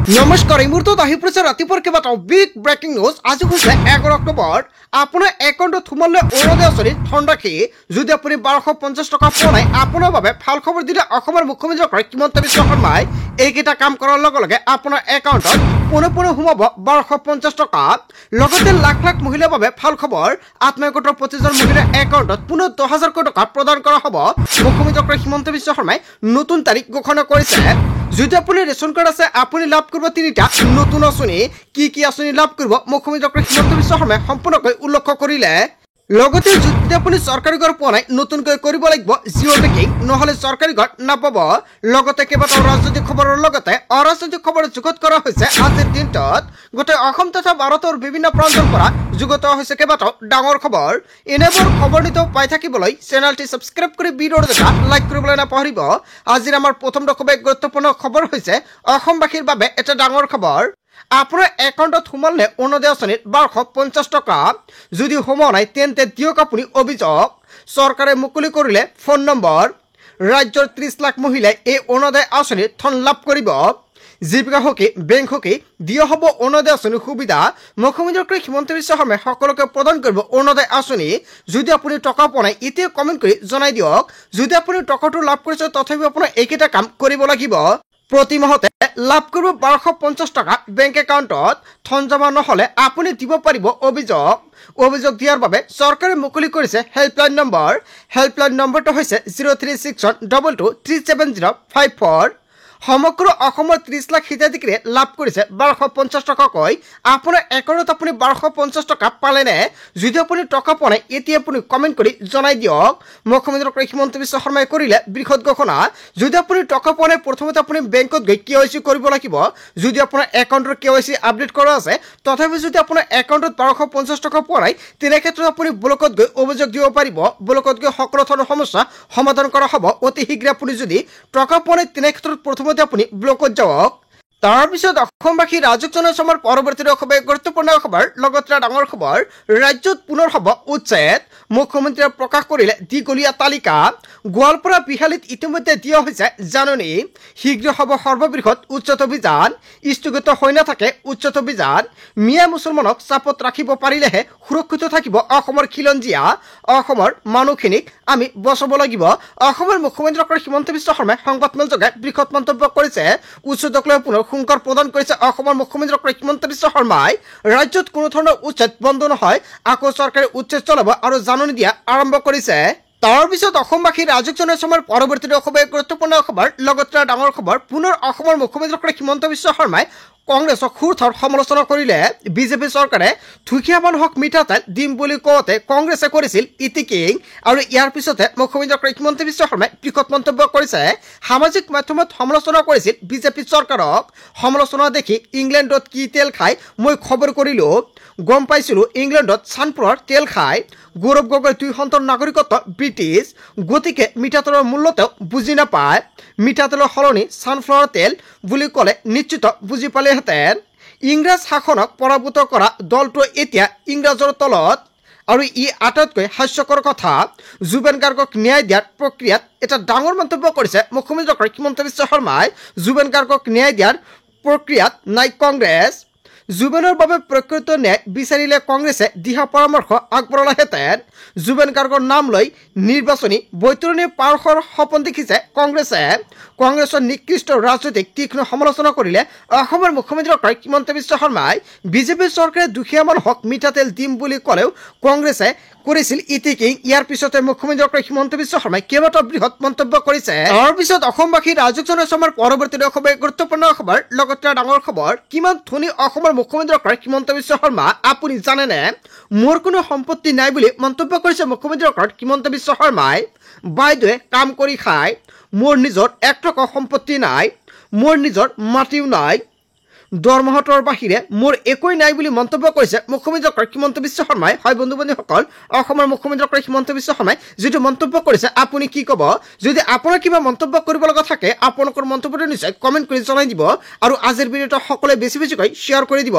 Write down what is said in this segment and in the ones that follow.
নমস্কাৰ এই মুহূৰ্তত আহি পৰিছে ৰাতিপুৱাৰ কেইবাটাও বিগ ব্ৰেকিং নিউজ। আজি হৈছে 11 অক্টোবৰ। আপোনাৰ একাউণ্টত সোমালে অৰুণোদয় আঁচনি ধন ৰাখি যদি আপুনি 1250 টকা পোৱা নাই, আপোনাৰ বাবে ভাল খবৰ দিলে অসমৰ মুখ্যমন্ত্ৰী হিমন্ত বিশ্ব শৰ্মাই। এইকেইটা কাম কৰাৰ লগে লগে আপোনাৰ একাউণ্টত পুনৰ সোমাব 1250 টকা। লগতে লাখ লাখ মহিলাৰ বাবে ভাল খবৰ, আত্মসহায়ক প্ৰতিজন মহিলাৰ একাউণ্টত পুনৰ 10,000 কোটি টকা প্ৰদান কৰা হ'ব। মুখ্যমন্ত্ৰী হিমন্ত বিশ্ব শৰ্মাই নতুন তাৰিখ ঘোষণা কৰিছে। যদি আপুনি ৰেচন কাৰ্ড আছে, আপুনি লাভ কৰিব 3টা নতুন আঁচনি। কি আঁচনি লাভ কৰিব মুখ্যমন্ত্ৰী হিমন্ত বিশ্ব শৰ্মাই সম্পূৰ্ণকৈ উল্লেখ কৰিলে। লগতে যদি আপুনি চৰকাৰী ঘৰ পোৱা নাই, নতুনকৈ কৰিব লাগিব জিঅ' বেকিং, নহ'লে চৰকাৰী ঘৰ নাপাব। লগতে কেইবাটাও ৰাজনৈতিক খবৰৰ লগতে অৰাজনৈতিক খবৰ যুগত কৰা হৈছে। আজিৰ দিনটোত গোটেই অসম তথা ভাৰতৰ বিভিন্ন প্ৰান্তৰ পৰা যুগত হৈছে কেইবাটাও ডাঙৰ খবৰ। এনেবোৰ খবৰ নিতৌ পাই থাকিবলৈ চেনেলটি ছাবস্ক্ৰাইব কৰি ভিডিঅ'টো দেখা লাইক কৰিবলৈ নাপাহৰিব। আজিৰ আমাৰ প্ৰথম খুবেই গুৰুত্বপূৰ্ণ খবৰ হৈছে অসমবাসীৰ বাবে এটা ডাঙৰ খবৰ। আপোনাৰ একাউণ্টত সোমালে অৰুণোদয় আঁচনিৰ 1250 টকা। যদি সোমোৱা নাই তেন্তে দিয়ক আপুনি অভিযোগ। চৰকাৰে মুকলি কৰিলে ফোন নম্বৰ। ৰাজ্যৰ 30 লাখ মহিলাই এই অৰুণোদয় আঁচনিৰ ধন লাভ কৰিব। জীৱিকা সখী, বেংক সখী দিয়া হ'ব অৰুণোদয় আঁচনিৰ সুবিধা। মুখ্যমন্ত্ৰী হিমন্ত বিশ্ব শৰ্মাই সকলোকে প্ৰদান কৰিব অৰুণোদয় আঁচনি। যদি আপুনি টকা পোৱা নাই, এতিয়া কমেণ্ট কৰি জনাই দিয়ক। যদি আপুনি টকাটো লাভ কৰিছে, তথাপিও আপোনাৰ এইকেইটা কাম কৰিব লাগিব। প্ৰতি মাহতে লাভ কৰিব 1250 টকা বেংক একাউণ্টত। ধন জমা নহ'লে আপুনি দিব পাৰিব অভিযোগ। অভিযোগ দিয়াৰ বাবে চৰকাৰে মুকলি কৰিছে হেল্পলাইন নম্বৰ। হেল্পলাইন নম্বৰটো হৈছে 036122370054। সমগ্ৰ অসমৰ 30 লাখ হিতাধিকাৰীয়ে লাভ কৰিছে 1250 টকাকৈ। আপোনাৰ একাউণ্টত আপুনি 1250 টকা পালেনে? যদি আপুনি টকা পোৱা নাই, এতিয়া আপুনি কমেণ্ট কৰি জনাই দিয়ক। মুখ্যমন্ত্ৰী হিমন্ত বিশ্ব শৰ্মাই কৰিলে বৃহৎ ঘোষণা। যদি আপুনি টকা পোৱা নাই, প্ৰথমতে আপুনি বেংকত গৈ KYC কৰিব লাগিব। যদি আপোনাৰ একাউণ্টৰ KYC আপডেট কৰা আছে, তথাপি যদি আপোনাৰ একাউণ্টত 1250 টকা পোৱা নাই, তেনে ক্ষেত্ৰত আপুনি ব্লকত গৈ অভিযোগ দিব পাৰিব। ব্লকত গৈ সকলো ধৰণৰ সমস্যা সমাধান কৰা হ'ব অতি শীঘ্ৰে। আপুনি যদি টকা পোৱা নাই, তেনে ক্ষেত্ৰত প্ৰথমতে আপুনি ব্লকত যাওক। তাৰপিছত অসমবাসী ৰাজক জনাইছে আমাৰ পৰৱৰ্তী খুবেই গুৰুত্বপূৰ্ণ খবৰ। লগতে ডাঙৰ খবৰ, ৰাজ্যত পুনৰ হ'ব উচ্ছেদ। মুখ্যমন্ত্ৰীয়ে প্ৰকাশ কৰিলে দীঘলীয়া তালিকা। গোৱালপাৰা বিহালীত ইতিমধ্যে দিয়া হৈছে জাননী। শীঘ্ৰ হ'ব সৰ্ববৃহৎ উচ্ছেদ অভিযান। স্থগিত হৈ নাথাকে উচ্ছেদ অভিযান। মিয়া মুছলমানক চাপত ৰাখিব পাৰিলেহে সুৰক্ষিত থাকিব অসমৰ খিলঞ্জীয়া। অসমৰ মানুহখিনিক আমি বচাব লাগিব। অসমৰ মুখ্যমন্ত্ৰী হিমন্ত বিশ্ব শৰ্মাই সংবাদমেল যোগে বৃহৎ মন্তব্য কৰিছে। উচ্ছেদক লৈ পুনৰ হুংকাৰ প্ৰদান কৰিছে অসমৰ মুখ্যমন্ত্ৰী হিমন্ত বিশ্ব শৰ্মাই। ৰাজ্যত কোনো ধৰণৰ উচ্ছেদ বন্ধ নহয়, আকৌ চৰকাৰে উচ্ছেদ চলাব আৰু জাননী দিয়া আৰম্ভ কৰিছে। তাৰপিছত অসমবাসী ৰাজক জনাইছে আমাৰ পৰৱৰ্তী খুবেই গুৰুত্বপূৰ্ণ খবৰ। লগতে ডাঙৰ খবৰ, পুনৰ অসমৰ মুখ্যমন্ত্ৰী হিমন্ত বিশ্ব শৰ্মাই কংগ্ৰেছক সুৰথৰ সমালোচনা কৰিলে। বিজেপি চৰকাৰে দুখীয়া মানুহক মিঠাতেল দিম বুলি কওঁতে কংগ্ৰেছে কৰিছিল ইটিকিং, আৰু ইয়াৰ পিছতে মুখ্যমন্ত্ৰী হিমন্ত বিশ্ব শৰ্মাই বৃহৎ মন্তব্য কৰিছে। সামাজিক মাধ্যমত সমালোচনা কৰিছিল বিজেপি চৰকাৰক। সমালোচনা দেখি ইংলেণ্ডত কি তেল খাই মই খবৰ কৰিলোঁ, গম পাইছিলোঁ ইংলেণ্ডত চানফ্লাৱাৰ তেল খায়। গৌৰৱ গগৈ 2 সন্তানৰ নাগৰিকত্ব ব্ৰিটিছ, গতিকে মিঠাতেলৰ মূল্য তেওঁ বুজি নাপায়। মিঠাতেলৰ সলনি ছানফ্লাৱাৰ তেল বুলি ক'লে নিশ্চিত বুজি পালেহেঁতেন। ইংৰাজ শাসনক পৰাভূত কৰা দলটো এতিয়া ইংৰাজৰ তলত, আৰু ই আটাইতকৈ হাস্যকৰ কথা। জুবেন গাৰ্গক ন্যায় দিয়াৰ প্ৰক্ৰিয়াত এটা ডাঙৰ মন্তব্য কৰিছে মুখ্যমন্ত্ৰী হিমন্ত বিশ্ব শৰ্মাই। জুবেন গাৰ্গক ন্যায় দিয়াৰ প্ৰক্ৰিয়াত নাই কংগ্ৰেছ। জুবেনৰ বাবে প্ৰকৃত ন্যায় বিচাৰিলে কংগ্ৰেছে দিহা পৰামৰ্শ আগবঢ়ালেহেঁতেন। জুবেন গাৰ্গৰ নাম লৈ নিৰ্বাচনী বৈতৰণি পাৰ হোৱাৰ সপোন দেখিছে কংগ্ৰেছে। কংগ্ৰেছৰ নিকৃষ্ট ৰাজনৈতিক তীক্ষ্ণ সমালোচনা কৰিলে অসমৰ মুখ্যমন্ত্ৰী হিমন্ত বিশ্ব শৰ্মাই। বিজেপি চৰকাৰে দুখীয়া মানুহক মিঠাতেল দিম বুলি ক'লেও কংগ্ৰেছে কৰিছিল ইটিকিং। ইয়াৰ পিছতে মুখ্যমন্ত্ৰী হিমন্ত বিশ্ব শৰ্মাই কেইবাটাও বৃহৎ মন্তব্য কৰিছে। তাৰপিছত অসমবাসী ৰাজক জনাইছে আমাৰ পৰৱৰ্তী খুবেই গুৰুত্বপূৰ্ণ খবৰ। লগতে ডাঙৰ খবৰ, কিমান ধনী অসমৰ মুখ্যমন্ত্ৰী হিমন্ত বিশ্ব শৰ্মা আপুনি জানেনে? মোৰ কোনো সম্পত্তি নাই বুলি মন্তব্য কৰিছে মুখ্যমন্ত্ৰী হিমন্ত বিশ্ব শৰ্মাই। বাইদেৱে কাম কৰি খায়, মোৰ নিজৰ 1 টকা সম্পত্তি নাই, মোৰ নিজৰ মাটিও নাই, দৰমহাটোৰ বাহিৰে মোৰ একোৱেই নাই বুলি মন্তব্য কৰিছে মুখ্যমন্ত্ৰী হিমন্ত বিশ্ব শৰ্মাই। হয় বন্ধু বান্ধৱীসকল, অসমৰ মুখ্যমন্ত্ৰী হিমন্ত বিশ্ব শৰ্মাই যিটো মন্তব্য কৰিছে আপুনি কি ক'ব? যদি আপোনাৰ কিবা মন্তব্য কৰিব লগা থাকে, আপোনালোকৰ মন্তব্যটো নিশ্চয় কমেণ্ট কৰি জনাই দিব, আৰু আজিৰ ভিডিঅ'টো সকলোৱে বেছিকৈ শ্বেয়াৰ কৰি দিব।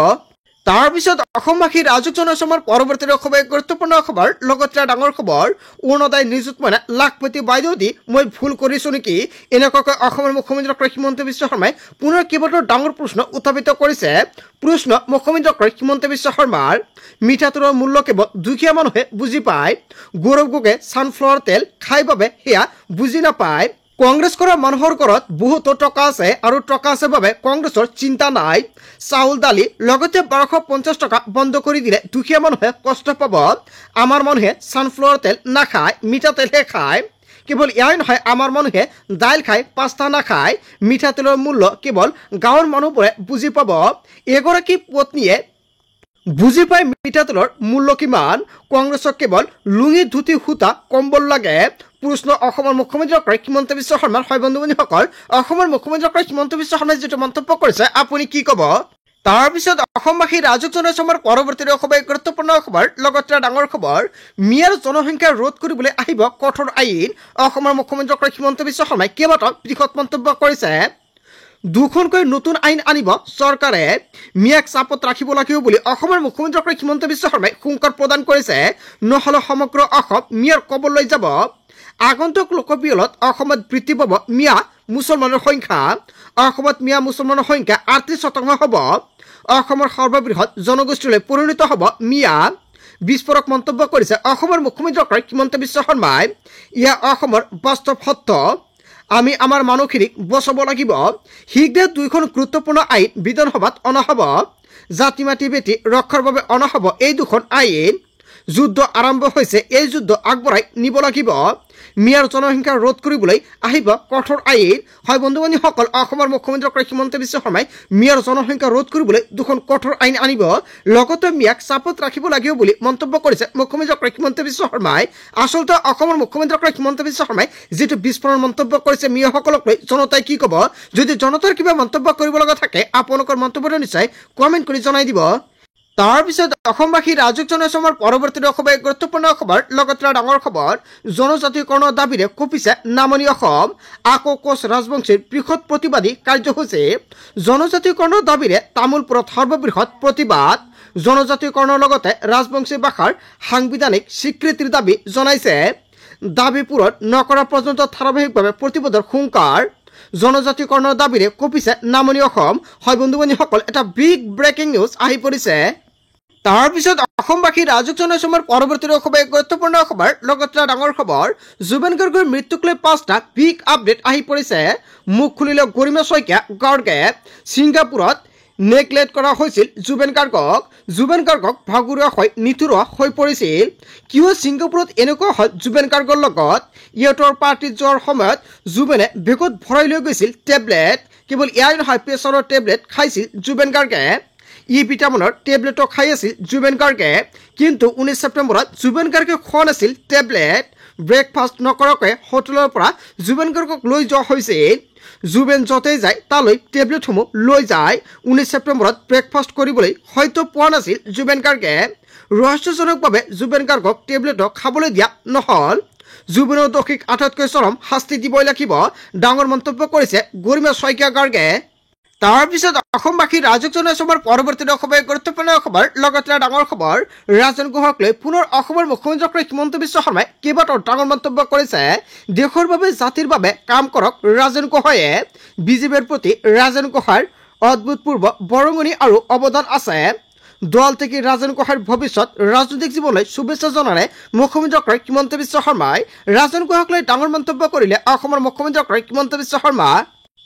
তাৰপিছত অসমবাসীৰ ৰাজুক জনসমাৰ পৰৱৰ্তী খুব গুৰুত্বপূৰ্ণ খবৰ লগতে ডাঙৰ খবৰ অৰুণোদয় নিযুত মানে লাখপতি বাইদেউ দি মই ভুল কৰিছো নেকি এনেকুৱাকৈ অসমৰ মুখ্যমন্ত্ৰী ডক্টৰ হিমন্ত বিশ্ব শৰ্মাই পুনৰ কেইবাটাও ডাঙৰ প্ৰশ্ন উত্থাপিত কৰিছে। প্ৰশ্ন মুখ্যমন্ত্ৰী ডক্টৰ হিমন্ত বিশ্ব শৰ্মাৰ মিঠাতেলৰ মূল্য কেৱল দুখীয়া মানুহে বুজি পায়, গৌৰৱ গগৈয়ে ছানফ্লাৱাৰ তেল খাই বাবে সেয়া বুজি নাপায়। কংগ্ৰেছ কৰা মানুহৰ ঘৰত বহুতো টকা আছে আৰু টকা আছে বাবে কংগ্ৰেছৰ চিন্তা নাই। চাউল দালি লগতে 1250 টকা বন্ধ কৰি দিলে দুখীয়া মানুহে কষ্ট পাব। আমাৰ মানুহে ছানফ্লাৱাৰ তেল নাখায়, মিঠাতেলহে খায়। কেৱল ইয়াই নহয়, আমাৰ মানুহে দাইল খায়, পাস্তা নাখায়। মিঠাতেলৰ মূল্য কেৱল গাঁৱৰ মানুহবোৰে বুজি পাব। এগৰাকী পত্নীয়ে বুজি পায় মিঠাতেলৰ মূল্য কিমান। কংগ্ৰেছক কেৱল লুঙি ধুতি সূতা কম্বল লাগে। প্ৰশ্ন অসমৰ মুখ্যমন্ত্ৰী ডক্টৰ হিমন্ত বিশ্ব শৰ্মাৰ হয় বন্ধু বান্ধৱীসকল, অসমৰ মুখ্যমন্ত্ৰী ডক্টৰ হিমন্ত বিশ্ব শৰ্মাই যিটো মন্তব্য কৰিছে আপুনি কি ক'ব? তাৰপিছত অসমবাসী ৰাজুক জনসমাৰ পৰৱৰ্তী খুব গুৰুত্বপূৰ্ণ খবৰ লগতে ডাঙৰ খবৰ মিয়াৰ জনসংখ্যা ৰোধ কৰিবলৈ আহিব কঠোৰ আইন। অসমৰ মুখ্যমন্ত্ৰী ডক্টৰ হিমন্ত বিশ্ব শৰ্মাই কেইবাটাও বৃহৎ মন্তব্য কৰিছে। দুখনকৈ নতুন আইন আনিব চৰকাৰে, মিয়াক চাপত ৰাখিব লাগিব বুলি অসমৰ মুখ্যমন্ত্ৰী ডক্টৰ হিমন্ত বিশ্ব শৰ্মাই হুংকাৰ প্ৰদান কৰিছে। নহ'লে সমগ্ৰ অসম মিয়াৰ কবললৈ যাব। আগন্তুক লোকপিয়লত অসমত বৃদ্ধি পাব মিয়া মুছলমানৰ সংখ্যা। অসমত মিয়া মুছলমানৰ সংখ্যা 38% হ'ব। অসমৰ সৰ্ববৃহৎ জনগোষ্ঠীলৈ পৰিণত হ'ব মিয়া। বিস্ফোৰক মন্তব্য কৰিছে অসমৰ মুখ্যমন্ত্ৰী ডক্টৰ হিমন্ত বিশ্ব শৰ্মাই। ইয়া অসমৰ বাস্তৱ সত্য। আমি আমাৰ মানুহখিনিক বচাব লাগিব। শীঘ্ৰে দুইখন গুৰুত্বপূৰ্ণ আইন বিধানসভাত অনা হ'ব। জাতি মাটি বেটি ৰক্ষাৰ বাবে অনা হ'ব এই দুখন আইন। যুদ্ধ আৰম্ভ হৈছে, এই যুদ্ধ আগবঢ়াই নিব লাগিব। মিয়াৰ জনসংখ্যা ৰোধ কৰিবলৈ আহিব কঠোৰ আইন। হয় বন্ধু বান্ধৱীসকল, অসমৰ মুখ্যমন্ত্ৰী ডক্টৰ হিমন্ত বিশ্ব শৰ্মাই মিয়াৰ জনসংখ্যা ৰোধ কৰিবলৈ দুখন কঠোৰ আইন আনিব, লগতে মিয়াক চাপত ৰাখিব লাগিব বুলি মন্তব্য কৰিছে মুখ্যমন্ত্ৰী ডক্টৰ হিমন্ত বিশ্ব শৰ্মাই। আচলতে অসমৰ মুখ্যমন্ত্ৰী ডক্টৰ হিমন্ত বিশ্ব শৰ্মাই যিটো বিস্ফোৰণ মন্তব্য কৰিছে মিয়াসকলক লৈ জনতাই কি ক'ব? যদি জনতাৰ কিবা মন্তব্য কৰিব লগা থাকে আপোনালোকৰ মন্তব্যটো নিশ্চয় কমেণ্ট কৰি জনাই দিব। তাৰপিছত অসমবাসী ৰাজুক জনসমাৰ পৰৱৰ্তী খুব গুৰুত্বপূৰ্ণ খবৰ লগতে ডাঙৰ খবৰ জনজাতিকৰণৰ দাবীৰে কঁপিছে নামনি অসম। আকৌ কোচ ৰাজবংশীৰ বৃহৎ প্ৰতিবাদী কাৰ্যসূচী। জনজাতিকৰণৰ দাবীৰে তামোলপুৰত সৰ্ববৃহৎ প্ৰতিবাদ। জনজাতিকৰণৰ লগতে ৰাজবংশী ভাষাৰ সাংবিধানিক স্বীকৃতিৰ দাবী জনাইছে। দাবী পূৰণ নকৰা পৰ্যন্ত ধাৰাবাহিকভাৱে প্ৰতিবাদৰ হুংকাৰ। জনজাতিকৰণৰ দাবীৰে কঁপিছে নামনি অসম। হয় বন্ধু বান্ধৱীসকল, এটা বিগ ব্ৰেকিং নিউজ আহি পৰিছে। তাৰপিছত অসমবাসী ৰাজুক জনসমাৰ পৰৱৰ্তী খুব গুৰুত্বপূৰ্ণ খবৰ লগতে ডাঙৰ খবৰ জুবেন গাৰ্গৰ মৃত্যুক লৈ 5টা বিগ আপডেট আহি পৰিছে। মুখ খুলিলে গৰিমা শইকীয়া গাৰ্গে। ছিংগাপুৰত নেগলেক্ট কৰা হৈছিল জুবেন গাৰ্গক। জুবেন গাৰ্গক ভাগুৰুৱা হৈ নিথৰুৱা হৈ পৰিছিল। কিয় ছিংগাপুৰত এনেকুৱা হ'ল জুবেন গাৰ্গৰ লগত? ইহঁতৰ পাৰ্টিত যোৱাৰ সময়ত জুবেনে বেগত ভৰাই লৈ গৈছিল টেবলেট। কেৱল ইয়াই নহয়, প্ৰেছাৰৰ টেবলেট খাইছিল জুবেন গাৰ্গে। ভিটামিনৰ টেবলেটো খাই আছিল জুবেন গাৰ্গে। কিন্তু 19 ছেপ্টেম্বৰত জুবেন গাৰ্গে খোৱা নাছিল টেবলেট। ব্ৰেকফাষ্ট নকৰাকৈ হোটেলৰ পৰা জুবেন গাৰ্গক লৈ যোৱা হৈছিল। জুবেন য'তেই যায় তালৈ টেবলেটসমূহ লৈ যায়। 19 ছেপ্টেম্বৰত ব্ৰেকফাষ্ট কৰিবলৈ হয়তো পোৱা নাছিল জুবেন গাৰ্গে। ৰহস্যজনকভাৱে জুবেন গাৰ্গক টেবলেটো খাবলৈ দিয়া নহ'ল। জুবেনৰ দোষীক আটাইতকৈ চৰম শাস্তি দিবই লাগিব, ডাঙৰ মন্তব্য কৰিছে গৰিমা শইকীয়া গাৰ্গে। তাৰপিছত অসমবাসী ৰাজুক জনসমাৰ পৰৱৰ্তী খুব গুৰুত্বপূৰ্ণ খবৰ লগতে ডাঙৰ খবৰ ৰাজন গুহক লৈ পুনৰ অসমৰ মুখ্যমন্ত্ৰী ডক্টৰ হিমন্ত বিশ্ব শৰ্মাই কেইবাটাও ডাঙৰ মন্তব্য কৰিছে। দেশৰ বাবে জাতিৰ বাবে কাম কৰক ৰাজন গোহাঁইয়ে। বিজেপিৰ প্ৰতি ৰাজন গোহাঁইৰ অভূতপূৰ্ব বৰঙণি আৰু অৱদান আছে। দল থেকে ৰাজন গোহাঁইৰ ভৱিষ্যত ৰাজনৈতিক জীৱনলৈ শুভেচ্ছা জনালে মুখ্যমন্ত্ৰী ডক্টৰ হিমন্ত বিশ্ব শৰ্মাই। ৰাজন গোহাঁইক লৈ ডাঙৰ মন্তব্য কৰিলে অসমৰ মুখ্যমন্ত্ৰী ডক্টৰ হিমন্ত বিশ্ব শৰ্মা।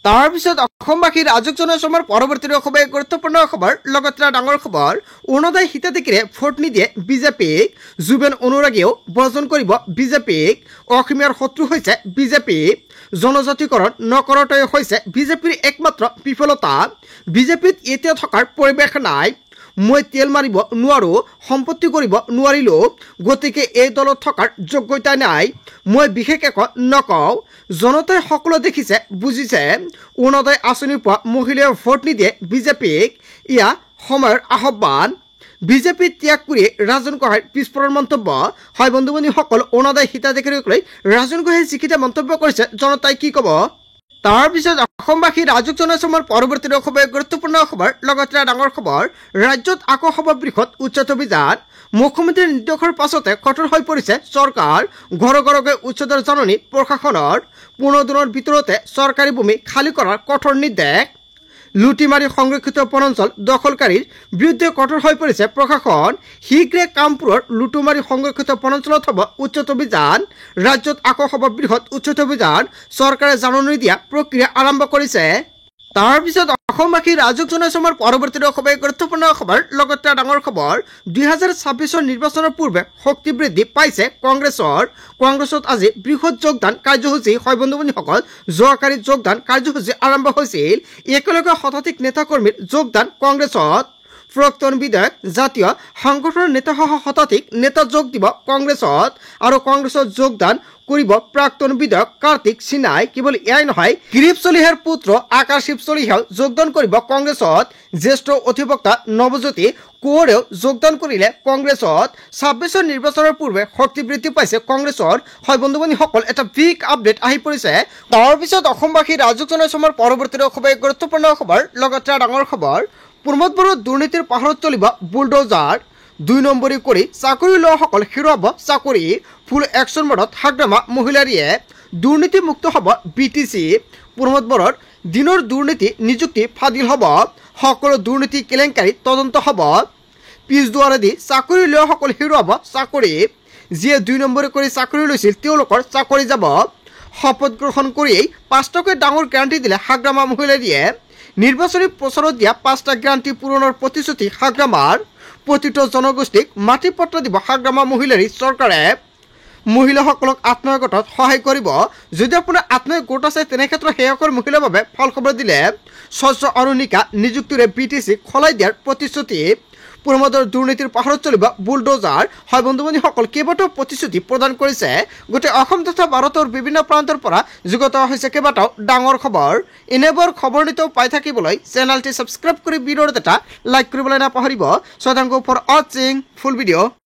তাৰপিছত অসমবাসী ৰাজুক জনসমাৰ পৰৱৰ্তী খুব গুৰুত্বপূৰ্ণ খবৰ লগতে ডাঙৰ খবৰ অৰুণোদয় হিতাধিকাৰীয়ে ভোট নিদিয়ে বিজেপিক। জুবেন অনুৰাগীয়েও বৰ্জন কৰিব বিজেপিক। অসমীয়াৰ শত্ৰু হৈছে বিজেপি। জনজাতিকৰণ নকৰাটোৱে হৈছে বিজেপিৰ একমাত্ৰ বিফলতা। বিজেপিত এতিয়া থকাৰ পৰিৱেশ নাই। মই তেল মাৰিব নোৱাৰোঁ, সম্পত্তি কৰিব নোৱাৰিলোঁ, গতিকে এই দলত থকাৰ যোগ্যতা নাই। মই বিশেষ একো নকওঁ। জনতাই সকলো দেখিছে, বুজিছে। অৰুণোদয় আঁচনি পোৱা মহিলাই ভোট নিদিয়ে বিজেপিক, ইয়া সময়ৰ আহ্বান। বিজেপি ত্যাগ কৰি ৰাজন গোহাঁইৰ বিস্ফোৰণ মন্তব্য। হয় বন্ধু বান্ধৱীসকল, অৰুণোদয় হিতাধিকাৰীক লৈ ৰাজন গোহাঁইয়ে যিকেইটা মন্তব্য কৰিছে জনতাই কি ক'ব? তাৰপিছত অসমবাসী ৰাজুক জনসমৰ পৰৱৰ্তী খবৰ গুৰুত্বপূৰ্ণ খবৰ লগতে ডাঙৰ খবৰ ৰাজ্যত আকৌ হ'ব বৃহৎ উচ্ছেদ অভিযান মুখ্যমন্ত্ৰীৰ নিৰ্দেশৰ পাছতে কঠোৰ হৈ পৰিছে চৰকাৰ ঘৰে ঘৰকৈ উচ্ছেদৰ জাননী প্ৰশাসনৰ 15 দিনৰ ভিতৰতে চৰকাৰী ভূমি খালী কৰাৰ কঠোৰ নিৰ্দেশ লুটিমাৰি সংৰক্ষিত বনাঞ্চল দখলকাৰীৰ বিৰুদ্ধে কঠোৰ হৈ পৰিছে প্ৰশাসন শীঘ্ৰে কামপুৰৰ লুটুমাৰি সংৰক্ষিত বনাঞ্চলত হ'ব উচ্ছেদ অভিযান ৰাজ্যত আকৌ হ'ব বৃহৎ উচ্ছেদ অভিযান চৰকাৰে জাননী দিয়া প্ৰক্ৰিয়া আৰম্ভ কৰিছে তাৰপিছত অসমবাসী ৰাজুক জনসমৰ পৰৱৰ্তী খবৰ গুৰুত্বপূৰ্ণ খবৰ লগতে ডাঙৰ খবৰ 2026 নিৰ্বাচনৰ পূৰ্বে শক্তি বৃদ্ধি পাইছে কংগ্ৰেছত আজি বৃহৎ যোগদান কাৰ্যসূচী হয় বন্ধুসকল যোৱাকালি যোগদান কাৰ্যসূচী আৰম্ভ হৈছিল একেলগে শতাধিক নেতাকৰ্মীৰ যোগদান কংগ্ৰেছত প্ৰাক্তন বিধায়ক জাতীয় সংগঠনৰ নেতাসহ শতাধিক নেতা যোগ দিব কংগ্ৰেছত আৰু কংগ্ৰেছত যোগদান কৰিব প্ৰাক্তন বিধায়ক কাৰ্তিক সিনহাই কেৱল এয়াই নহয় গিৰীশ চলিহাৰ পুত্ৰ আকাশ চলিহাও যোগদান কৰিব কংগ্ৰেছত জ্যেষ্ঠ অধিবক্তা নৱজ্যোতি কোঁৱৰেও যোগদান কৰিলে কংগ্ৰেছত 26 নিৰ্বাচনৰ পূৰ্বে শক্তি বৃদ্ধি পাইছে কংগ্ৰেছৰ হয় বন্ধুসকল এটা বিগ আপডেট আহি পৰিছে তাৰপিছত অসমবাসী ৰাজুক জনসমৰ পৰৱৰ্তী খবৰ গুৰুত্বপূৰ্ণ খবৰ লগতে ডাঙৰ খবৰ প্ৰমোদ বড়োৰ দুৰ্নীতিৰ পাহাৰত চলিব বুলডোজাৰ 2 নম্বৰী কৰি চাকৰি লোৱাসকল হেৰুৱাব চাকৰি ফুল একশ্যন মোডত হাগ্ৰামা মহিলাৰীয়ে দুৰ্নীতিমুক্ত হ'ব বিটিচি প্ৰমোদ বড়োৰ দিনৰ দুৰ্নীতি নিযুক্তি ফাদিল হ'ব সকলো দুৰ্নীতি কেলেংকাৰী তদন্ত হ'ব পিছ দুৱাৰেদি চাকৰি লোৱাসকল হেৰুৱাব চাকৰি যিয়ে 2 নম্বৰী কৰি চাকৰি লৈছিল তেওঁলোকৰ চাকৰি যাব শপত গ্ৰহণ কৰিয়েই 5 টকা ডাঙৰ গ্যাৰাণ্টি দিলে হাগ্ৰামা মহিলাৰীয়ে নিৰ্বাচনী প্ৰচাৰত দিয়া 5টা গ্যাৰাণ্টি পূৰণৰ প্ৰতিশ্ৰুতি হাগ্ৰামাৰ প্ৰতিটো জনগোষ্ঠীক মাটি পত্ৰ দিব হাগ্ৰামা মহিলাৰী চৰকাৰে মহিলাসকলক আত্মসহায়ক গোটত সহায় কৰিব যদি আপোনাৰ আত্মসহায়ক গোট আছে তেনে ক্ষেত্ৰত সেইসকল মহিলাৰ বাবে ফল খবৰ দিলে স্বচ্ছ আৰু নিকা নিযুক্তিৰে বিটিচি খলাই দিয়াৰ প্ৰতিশ্ৰুতি প্ৰমোদৰ দুৰ্নীতিৰ পাহাৰত চলিব বুলডোজাৰ হয় বন্ধুসকল কেইবাটাও প্ৰতিশ্ৰুতি প্ৰদান কৰিছে গোটেই অসম তথা ভাৰতৰ বিভিন্ন প্ৰান্তৰ পৰা যুগত হৈছে কেইবাটাও ডাঙৰ খবৰ এনেবোৰ খবৰ নিতৌ পাই থাকিবলৈ চেনেলটি সাবস্ক্ৰাইব কৰি ভিডিঅ'ত এটা লাইক কৰিবলৈ নাপাহৰিব। So thank you for watching full video'.